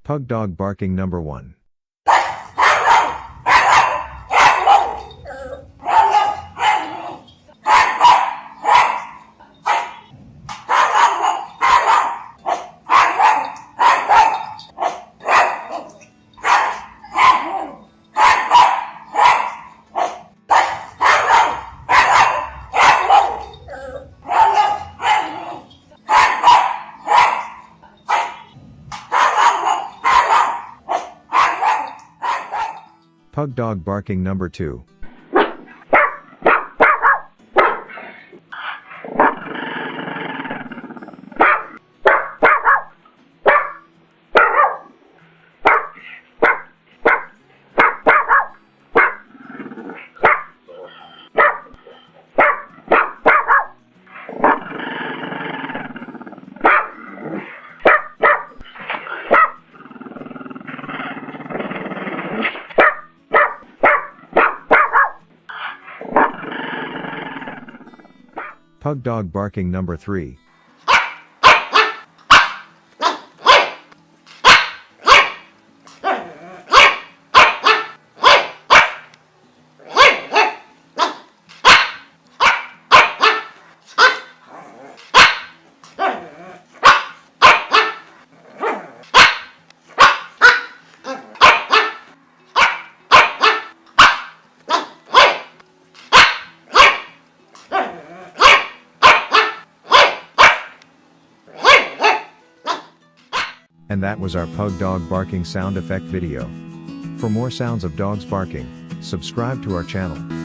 Pug dog barking number 1. Pug dog barking number 2. Pug dog barking number 3. And that was our pug dog barking sound effect video. For more sounds of dogs barking, subscribe to our channel.